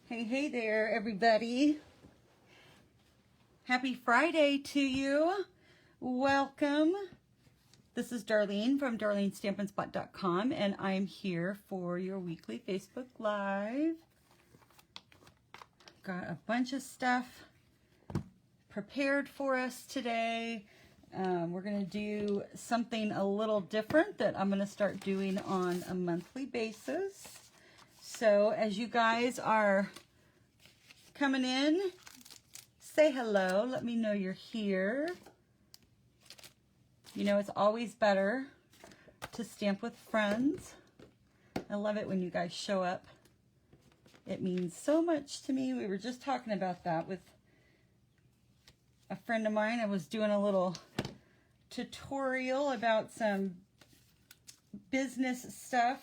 Hey there, everybody. Happy Friday to you. Welcome. This is Darlene from DarleneStampinSpot.com, and I'm here for your weekly Facebook Live. Got a bunch of stuff prepared for us today. We're going to do something a little different that I'm going to start doing on a monthly basis. So as you guys are coming in, say hello. Let me know you're here. You know, it's always better to stamp with friends. I love it when you guys show up. It means so much to me. We were just talking about that with a friend of mine. I was doing a little tutorial about some business stuff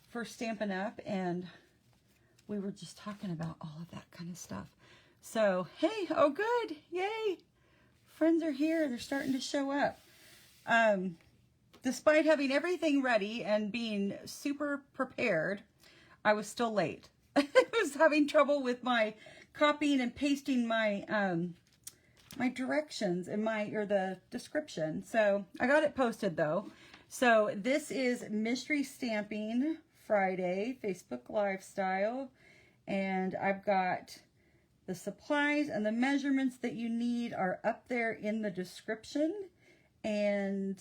for Stampin' Up, and we were just talking about all of that kind of stuff. So, hey, oh good, yay. Friends are here, they're starting to show up. Despite having everything ready and being super prepared, I was still late. I was having trouble with my copying and pasting my my directions in the description. So I got it posted though. So this is Mystery Stamping Friday, Facebook Live style. And I've got the supplies and the measurements that you need are up there in the description. And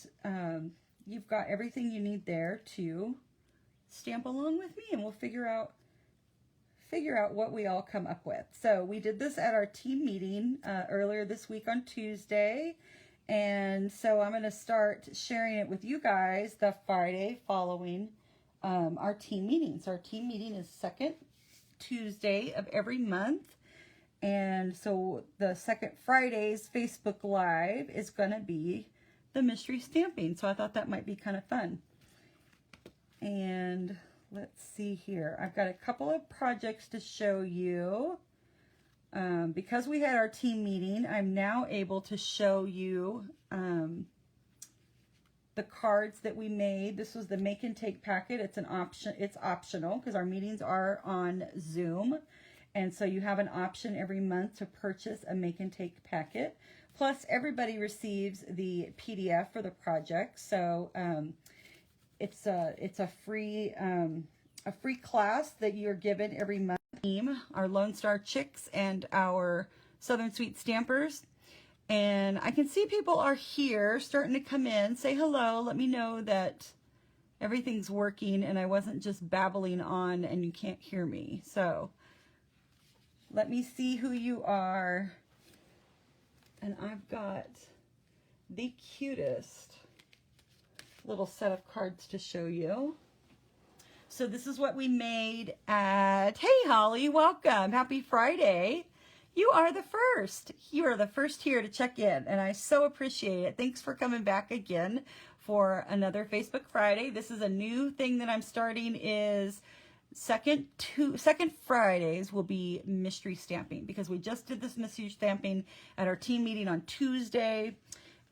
you've got everything you need there to stamp along with me, and we'll figure out what we all come up with. So we did this at our team meeting earlier this week on Tuesday. And so I'm going to start sharing it with you guys the Friday following our team meeting. So our team meeting is second Tuesday of every month. And so the second Friday's Facebook Live is going to be the mystery stamping. So I thought that might be kind of fun. And let's see here. I've got a couple of projects to show you. Because we had our team meeting, I'm now able to show you the cards that we made. This was the make and take packet. It's an option. It's optional because our meetings are on Zoom. And so you have an option every month to purchase a make and take packet. Plus everybody receives the PDF for the project. So it's a free class that you're given every month. Our Lone Star Chicks and our Southern Sweet Stampers. And I can see people are here starting to come in. Say hello. Let me know that everything's working and I wasn't just babbling on and you can't hear me. So let me see who you are. And I've got the cutest little set of cards to show you. So this is what we made at, hey Holly, welcome, happy Friday. You are the first. You are the first here to check in, and I so appreciate it. Thanks for coming back again for another Facebook Friday. This is a new thing that I'm starting, is second Fridays will be mystery stamping, because we just did this mystery stamping at our team meeting on Tuesday.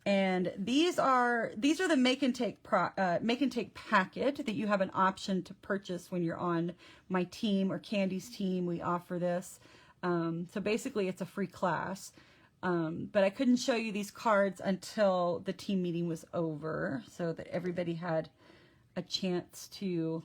And these are the make and take packet that you have an option to purchase when you're on my team or Candy's team. We offer this. So basically it's a free class. But I couldn't show you these cards until the team meeting was over, so that everybody had a chance to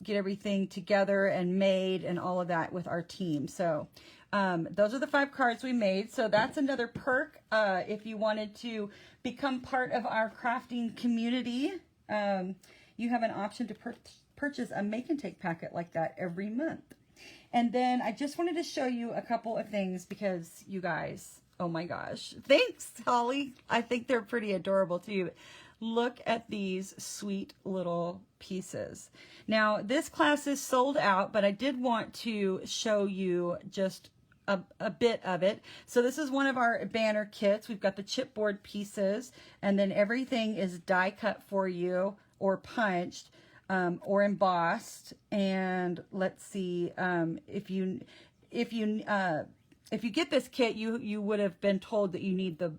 get everything together and made and all of that with our team. So those are the 5 cards we made. So that's another perk if you wanted to become part of our crafting community. You have an option to purchase a make and take packet like that every month. And then I just wanted to show you a couple of things because you guys, oh my gosh, thanks Holly. I think they're pretty adorable too. Look at these sweet little pieces. Now this class is sold out, but I did want to show you just a bit of it. So this is one of our banner kits. We've got the chipboard pieces, and then everything is die cut for you or punched or embossed. And let's see, if you get this kit, you would have been told that you need the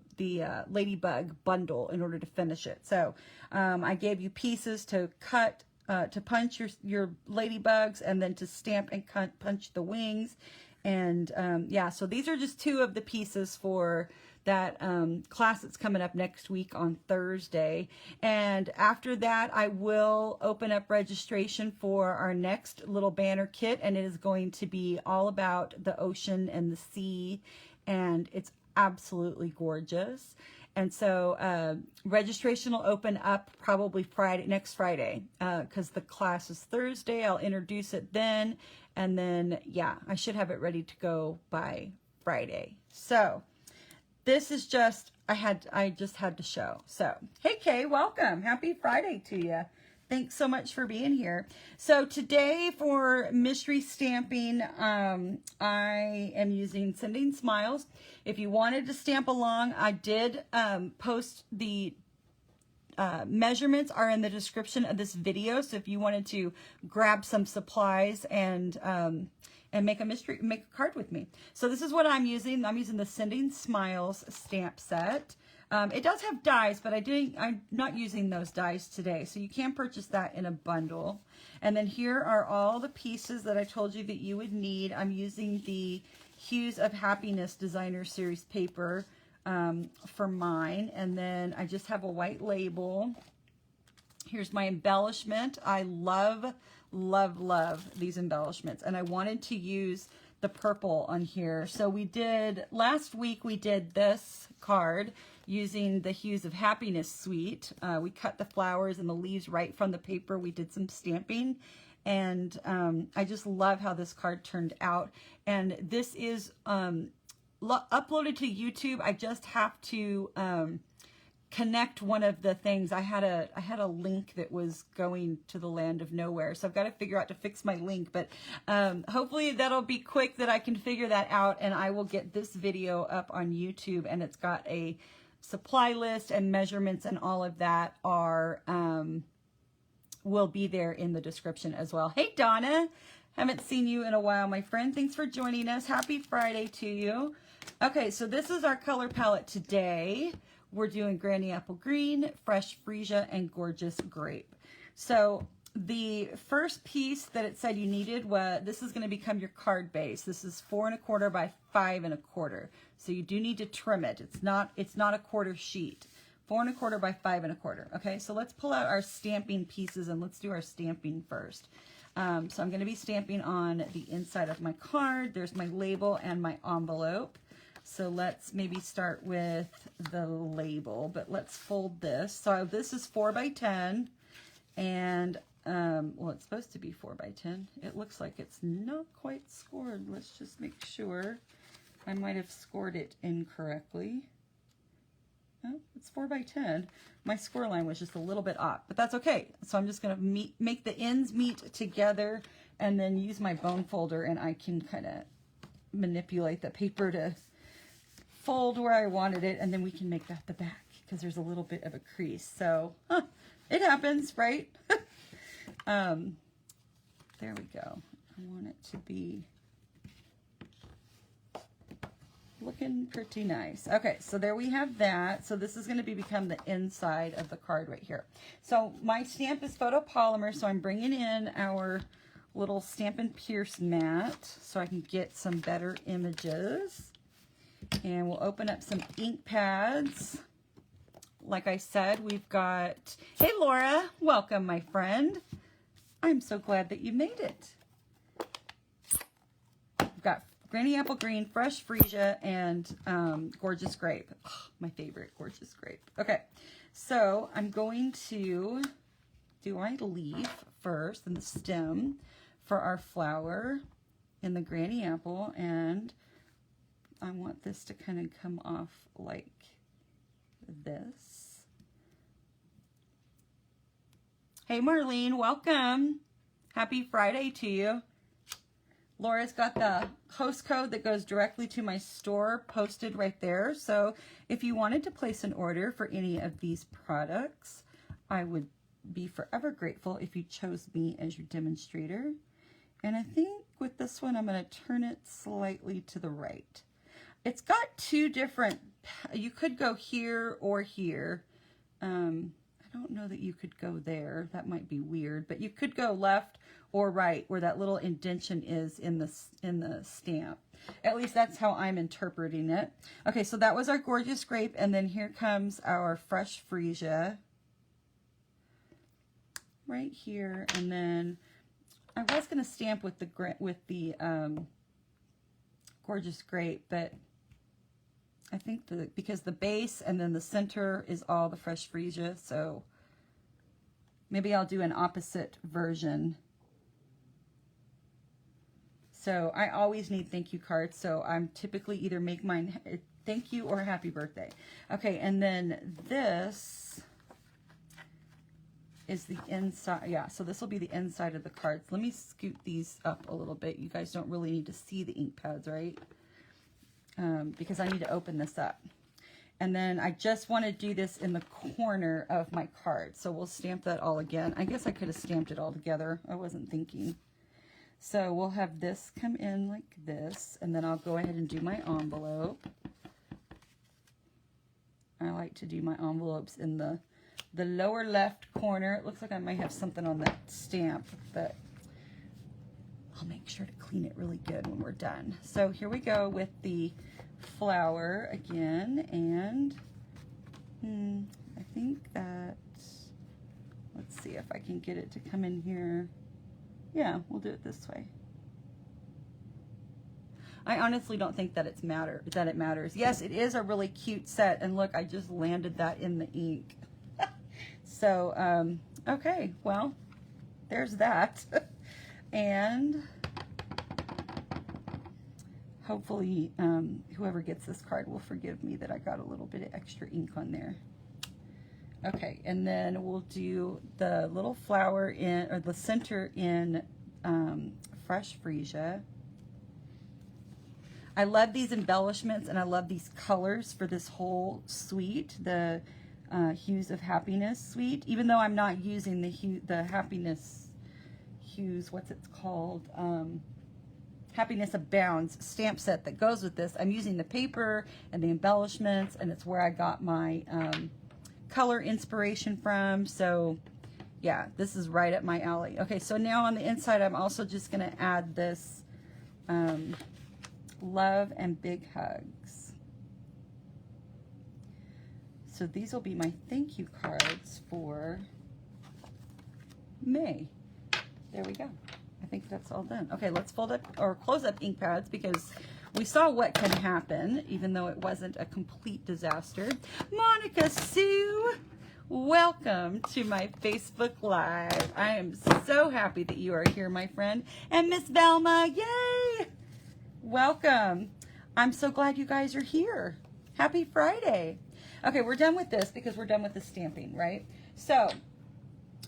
Ladybug bundle in order to finish it. So I gave you pieces to cut to punch your ladybugs, and then to stamp and punch the wings. And yeah, so these are just two of the pieces for that class that's coming up next week on Thursday. And after that, I will open up registration for our next little banner kit, and it is going to be all about the ocean and the sea, and it's absolutely gorgeous. And so registration will open up probably next Friday, because the class is Thursday. I'll introduce it then, and then yeah, I should have it ready to go by Friday. So this is just, I just had to show. So hey Kay, welcome. Happy Friday to you. Thanks so much for being here. So today for mystery stamping, I am using Sending Smiles. If you wanted to stamp along, I did post the measurements are in the description of this video. So if you wanted to grab some supplies and make a card with me. So this is what I'm using. I'm using the Sending Smiles stamp set. It does have dies, but I'm not using those dies today. So you can purchase that in a bundle. And then here are all the pieces that I told you that you would need. I'm using the Hues of Happiness Designer Series paper for mine. And then I just have a white label. Here's my embellishment. I love, love, love these embellishments. And I wanted to use the purple on here. So last week we did this card using the Hues of Happiness suite. We cut the flowers and the leaves right from the paper. We did some stamping, and I just love how this card turned out. And this is uploaded to YouTube. I just have to connect one of the things. I had a link that was going to the land of nowhere, so I've got to figure out to fix my link, but hopefully that'll be quick, that I can figure that out, and I will get this video up on YouTube. And it's got a supply list, and measurements and all of that will be there in the description as well. Hey Donna, haven't seen you in a while, my friend. Thanks for joining us. Happy Friday to you. Okay, so this is our color palette today. We're doing Granny Apple Green, Fresh Freesia, and Gorgeous Grape. So the first piece that it said you needed this is going to become your card base. This is 4 1/4 by 5 1/4. So you do need to trim it. It's not a quarter sheet. 4 1/4 by 5 1/4. Okay, so let's pull out our stamping pieces, and let's do our stamping first. So I'm going to be stamping on the inside of my card. There's my label and my envelope. So let's maybe start with the label, but let's fold this. So this is 4 by 10, and well, it's supposed to be 4 by 10. It looks like it's not quite scored. Let's just make sure. I might have scored it incorrectly. Oh, it's 4 by 10. My score line was just a little bit off, but that's okay. So I'm just going to make the ends meet together, and then use my bone folder, and I can kind of manipulate the paper to fold where I wanted it, and then we can make that the back, because there's a little bit of a crease. So it happens, right? There we go. I want it to be looking pretty nice. Okay, so there we have that. So this is going to become the inside of the card right here. So my stamp is photopolymer, so I'm bringing in our little Stampin' Pierce mat so I can get some better images. And we'll open up some ink pads. Like I said, we've got, hey Laura, welcome my friend. I'm so glad that you made it. We've got Granny Apple Green, Fresh Freesia, and Gorgeous Grape. Oh, my favorite, Gorgeous Grape. Okay, so I'm going to do my leaf first and the stem for our flower in the Granny Apple, and I want this to kind of come off like this. Hey Marlene, welcome. Happy Friday to you. Laura's got the host code that goes directly to my store posted right there. So if you wanted to place an order for any of these products, I would be forever grateful if you chose me as your demonstrator. And I think with this one, I'm going to turn it slightly to the right. It's got two different, you could go here or here. I I don't know that you could go there. That might be weird, but you could go left or right where that little indentation is in the stamp. At least that's how I'm interpreting it. Okay, so that was our Gorgeous Grape, and then here comes our Fresh Freesia right here, and then I was going to stamp with the Gorgeous Grape, but I think because the base and then the center is all the Fresh Freesia, so maybe I'll do an opposite version. So I always need thank you cards, so I'm typically either make mine thank you or happy birthday. Okay, and then this is the inside. Yeah, so this will be the inside of the cards. Let me scoot these up a little bit. You guys don't really need to see the ink pads, right? Because I need to open this up. And then I just want to do this in the corner of my card. So we'll stamp that all again. I guess I could have stamped it all together. I wasn't thinking. So we'll have this come in like this. And then I'll go ahead and do my envelope. I like to do my envelopes in the lower left corner. It looks like I might have something on that stamp, but I'll make sure to clean it really good when we're done. So here we go with the flower again, and I think that, let's see if I can get it to come in here. Yeah, we'll do it this way. I honestly don't think that it matters. Yes, it is a really cute set, and look, I just landed that in the ink. So, okay, well, there's that. And hopefully whoever gets this card will forgive me that I got a little bit of extra ink on there. Okay, and then we'll do the little flower in, or the center in Fresh Freesia. I love these embellishments, and I love these colors for this whole suite, the Hues of Happiness suite, even though I'm not using the Happiness Hues, what's it called? Happiness Abounds stamp set that goes with this. I'm using the paper and the embellishments, and it's where I got my color inspiration from. So yeah, this is right up my alley. Okay, so now on the inside, I'm also just going to add this love and big hugs. So these will be my thank you cards for May. There we go. I think that's all done. Okay, let's fold up or close up ink pads because we saw what can happen, even though it wasn't a complete disaster. Monica Sue, welcome to my Facebook Live. I am so happy that you are here, my friend. And Miss Velma, yay! Welcome. I'm so glad you guys are here. Happy Friday. Okay, we're done with this because we're done with the stamping, right? So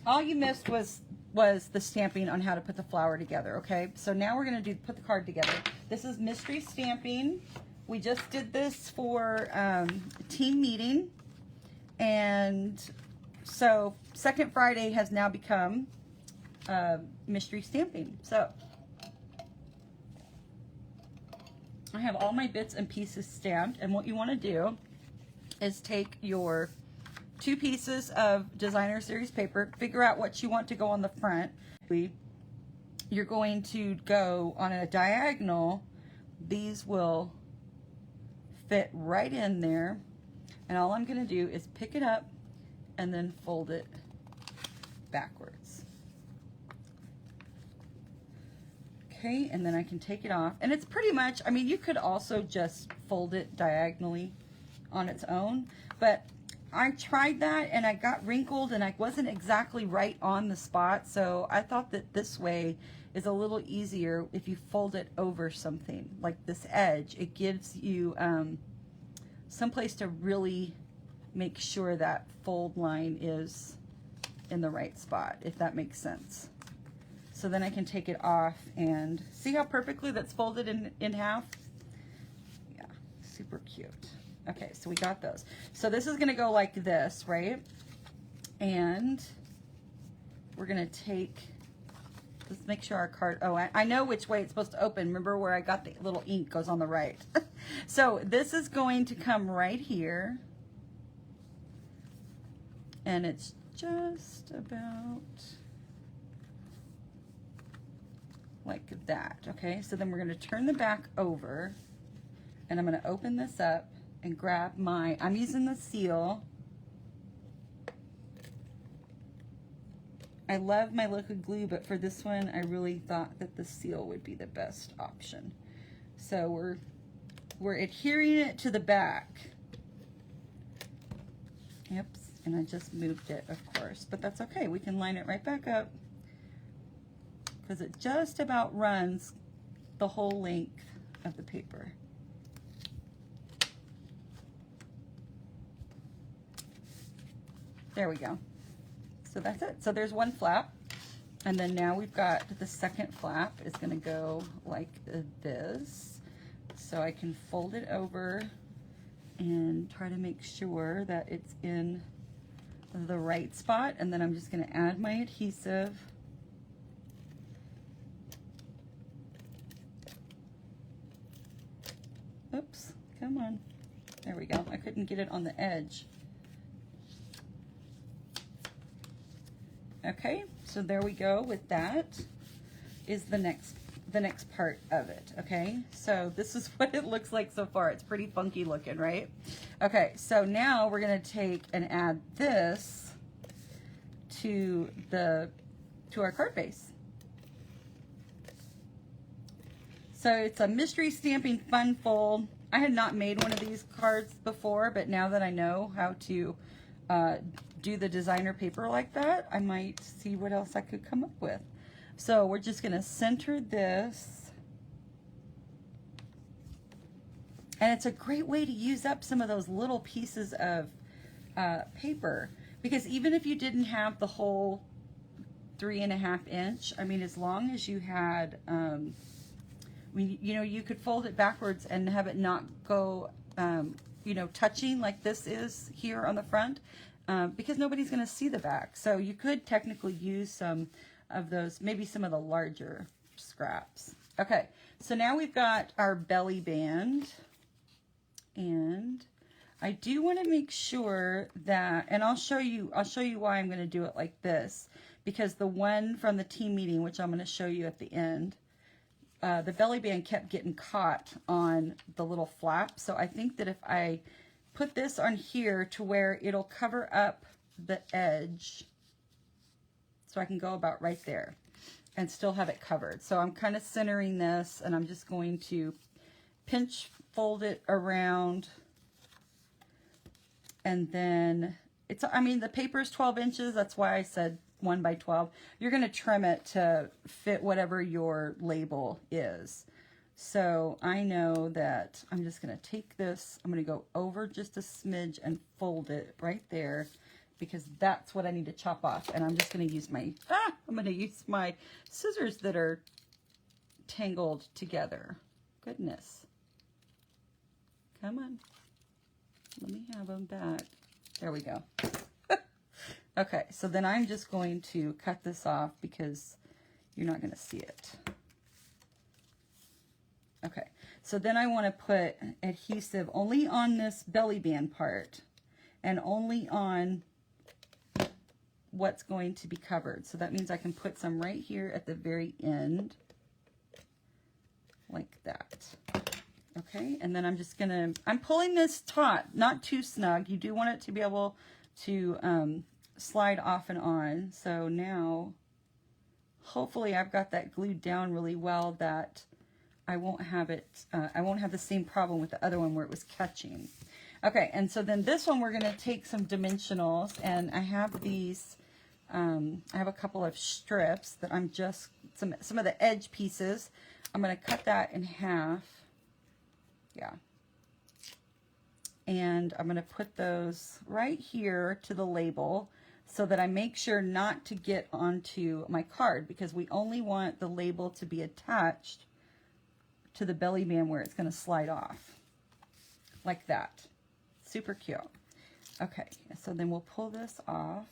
all you missed was the stamping on how to put the flower together, okay? So now we're going to put the card together. This is mystery stamping. We just did this for team meeting. And so Second Friday has now become mystery stamping. So I have all my bits and pieces stamped, and what you want to do is take your 2 pieces of designer series paper, figure out what you want to go on the front. You're going to go on a diagonal. These will fit right in there, and all I'm going to do is pick it up and then fold it backwards. Okay, and then I can take it off, and it's pretty much, I mean, you could also just fold it diagonally on its own, but I tried that and I got wrinkled and I wasn't exactly right on the spot, so I thought that this way is a little easier if you fold it over something like this edge. It gives you some place to really make sure that fold line is in the right spot, if that makes sense. So then I can take it off and see how perfectly that's folded in half? Yeah, super cute. Okay, so we got those. So this is gonna go like this, right? And we're gonna take, let's make sure our card, oh, I know which way it's supposed to open. Remember where I got the little ink goes on the right. So this is going to come right here. And it's just about like that. Okay, so then we're going to turn the back over, and I'm going to open this up and grab my, I'm using the seal. I love my liquid glue, but for this one, I really thought that the seal would be the best option. So we're adhering it to the back. Oops, and I just moved it, of course, but that's okay. We can line it right back up because it just about runs the whole length of the paper. There we go. So that's it. So there's one flap, and then now we've got the second flap is going to go like this. So I can fold it over and try to make sure that it's in the right spot, and then I'm just going to add my adhesive. Oops, come on. There we go. I couldn't get it on the edge. Okay, so there we go. With that is the next part of it. Okay, so this is what it looks like so far. It's pretty funky looking, right? Okay, so now we're gonna take and add this to our card base. So it's a mystery stamping fun fold. I had not made one of these cards before, but now that I know how to do the designer paper like that, I might see what else I could come up with. So we're just going to center this. And it's a great way to use up some of those little pieces of paper, because even if you didn't have the whole 3.5 inch, I mean, as long as you had, you know, you could fold it backwards and have it not go, you know, touching like this is here on the front. Because nobody's going to see the back. So you could technically use some of those, maybe some of the larger scraps. Okay, so now we've got our belly band. And I do want to make sure that, and I'll show you why I'm going to do it like this. Because the one from the team meeting, which I'm going to show you at the end, the belly band kept getting caught on the little flap. So I think that if I put this on here to where it'll cover up the edge, so I can go about right there and still have it covered. So I'm kind of centering this, and I'm just going to pinch fold it around, and then it's, I mean, the paper is 12 inches. That's why I said 1 by 12. You're going to trim it to fit whatever your label is. So I know that I'm just going to take this, I'm going to go over just a smidge and fold it right there, because that's what I need to chop off. And I'm just going to use my scissors that are tangled together. Goodness. Come on. Let me have them back. There we go. Okay, so then I'm just going to cut this off because you're not going to see it. Okay, so then I want to put adhesive only on this belly band part and only on what's going to be covered. So that means I can put some right here at the very end, like that. Okay, and then I'm just gonna, I'm pulling this taut, not too snug. You do want it to be able to slide off and on. So now, hopefully I've got that glued down really well that I won't have it, I won't have the same problem with the other one where it was catching. Okay, and so then this one we're going to take some dimensionals, and I have these, I have a couple of strips that I'm just, some of the edge pieces, I'm going to cut that in half. Yeah. And I'm going to put those right here to the label so that I make sure not to get onto my card, because we only want the label to be attached to the belly band where it's going to slide off like that. Super cute. Okay, so then we'll pull this off,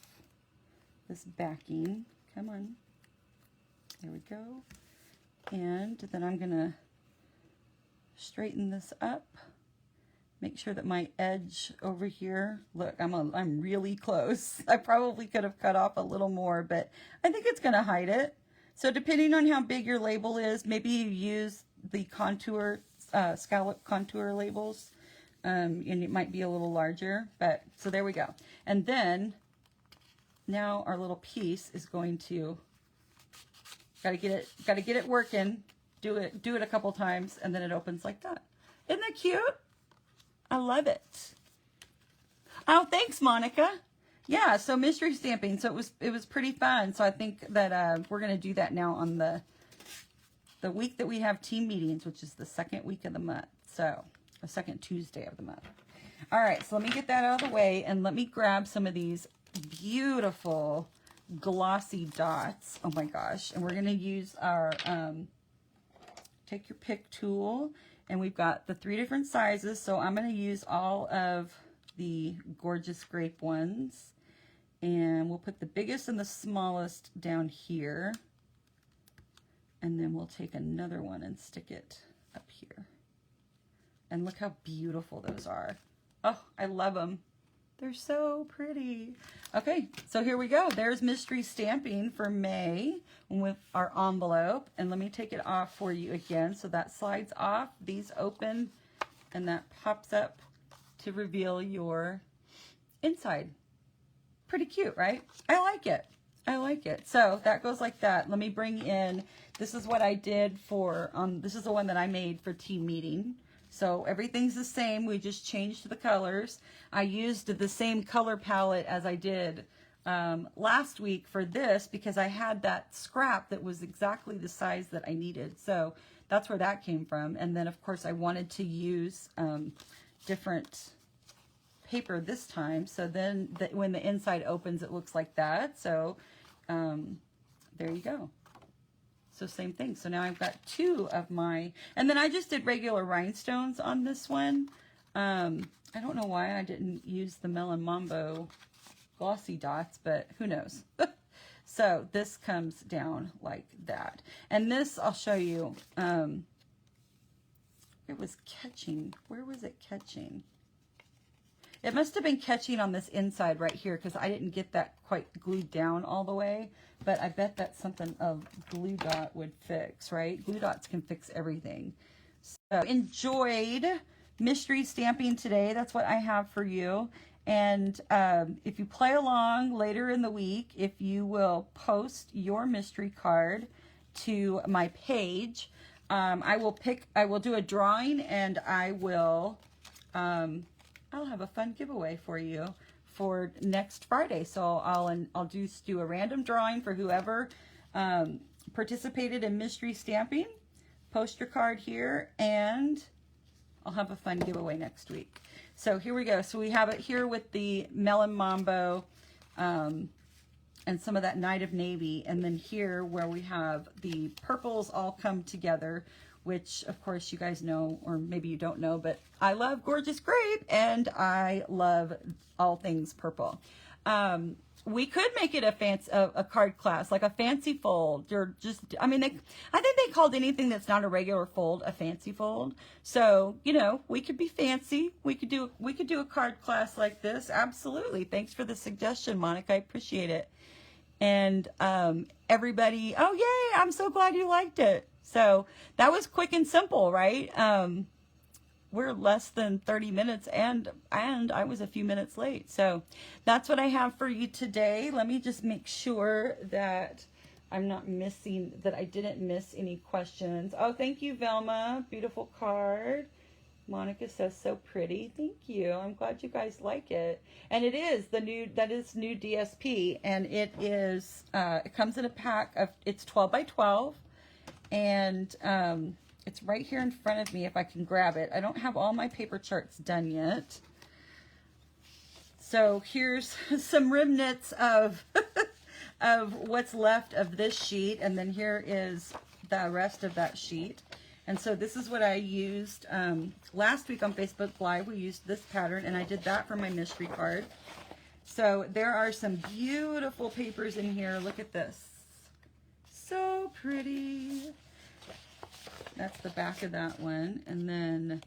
this backing. Come on. There we go. And then I'm going to straighten this up Make sure that my edge over here, look, I'm really close. I probably could have cut off a little more, but I think it's gonna hide it. So depending on how big your label is, maybe you use the contour, scallop contour labels, and it might be a little larger, but so there we go. And then now our little piece is going to, gotta get it working. Do it a couple times, and then it opens like that. Isn't that cute? I love it. Oh, thanks, Monica. Yeah, so mystery stamping. So it was pretty fun. So I think that we're gonna do that now on the week that we have team meetings, which is the second week of the month. So the second Tuesday of the month. All right, so let me get that out of the way, and let me grab some of these beautiful glossy dots. Oh my gosh. And we're gonna use our take your pick tool, and we've got the 3 different sizes. So I'm gonna use all of the gorgeous grape ones, and we'll put the biggest and the smallest down here, and then we'll take another one and stick it up here. And look how beautiful those are. Oh, I love them. They're so pretty. Okay, so here we go. There's mystery stamping for May with our envelope. And let me take it off for you again. So that slides off, these open, and that pops up to reveal your inside. Pretty cute, right? I like it. I like it. So that goes like that. Let me bring in, this is what I did for, this is the one that I made for team meeting. So everything's the same. We just changed the colors. I used the same color palette as I did last week for this, because I had that scrap that was exactly the size that I needed. So that's where that came from. And then of course I wanted to use different paper this time. So then when the inside opens, it looks like that. So there you go. So same thing. So now I've got 2 of my, and then I just did regular rhinestones on this one. I don't know why I didn't use the Melon Mambo glossy dots, but who knows. So this comes down like that. And this, I'll show you. It was catching. Where was it catching? It must have been catching on this inside right here, because I didn't get that quite glued down all the way. But I bet that's something a glue dot would fix, right? Glue dots can fix everything. So enjoyed mystery stamping today. That's what I have for you. And if you play along later in the week, if you will post your mystery card to my page, I will do a drawing, and I'll have a fun giveaway for you for next Friday. So I'll just do a random drawing for whoever participated in mystery stamping. Post your card here, and I'll have a fun giveaway next week. So here we go. So we have it here with the Melon Mambo and some of that Night of Navy, and then here where we have the purples all come together, which of course you guys know, or maybe you don't know, but I love Gorgeous Grape, and I love all things purple. We could make it a card class, like a fancy fold, or just, I mean, I think they called anything that's not a regular fold a fancy fold. So, you know, we could be fancy. We could do a card class like this. Absolutely. Thanks for the suggestion, Monica. I appreciate it. And everybody, oh yay, I'm so glad you liked it. So that was quick and simple, right? We're less than 30 minutes, and I was a few minutes late. So that's what I have for you today. Let me just make sure that I'm not missing, that I didn't miss any questions. Oh, thank you, Velma. Beautiful card. Monica says so pretty. Thank you. I'm glad you guys like it. And it is that is new DSP, and it is, it comes in a pack of, it's 12 by 12, and it's right here in front of me if I can grab it. I don't have all my paper charts done yet. So here's some remnants of of what's left of this sheet, and then here is the rest of that sheet. And so this is what I used last week on Facebook Live. We used this pattern, and I did that for my mystery card. So there are some beautiful papers in here. Look at this. So pretty. That's the back of that one. And then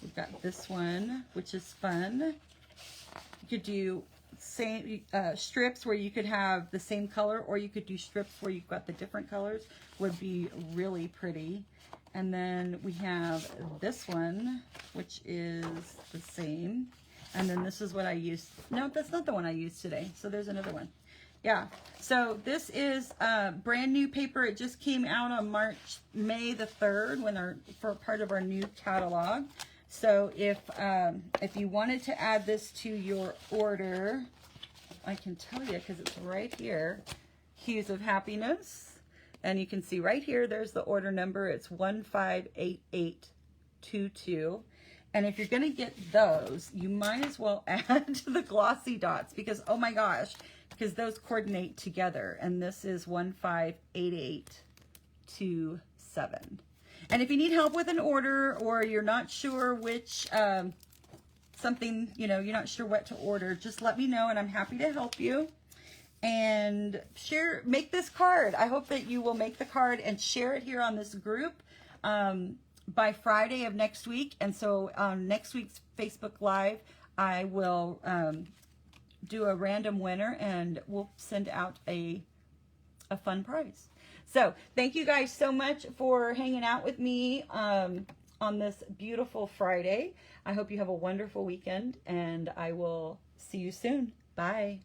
We've got this one, which is fun. You could do same strips where you could have the same color, or you could do strips where you've got the different colors. Would be really pretty. And then we have this one, which is the same. And then this is what I used. No, that's not the one I used today. So there's another one. Yeah. So this is brand new paper. It just came out on May the 3rd for part of our new catalog. So if you wanted to add this to your order, I can tell you because it's right here. Hues of Happiness. And you can see right here, there's the order number. It's 158822. And if you're going to get those, you might as well add to the glossy dots because, oh my gosh, because those coordinate together. And this is 158827. And if you need help with an order, or you're not sure which, something, you're not sure what to order, just let me know and I'm happy to help you. And make this card. I hope that you will make the card and share it here on this group by Friday of next week. And so on next week's Facebook Live, I will do a random winner and we'll send out a fun prize. So thank you guys so much for hanging out with me on this beautiful Friday. I hope you have a wonderful weekend and I will see you soon. Bye.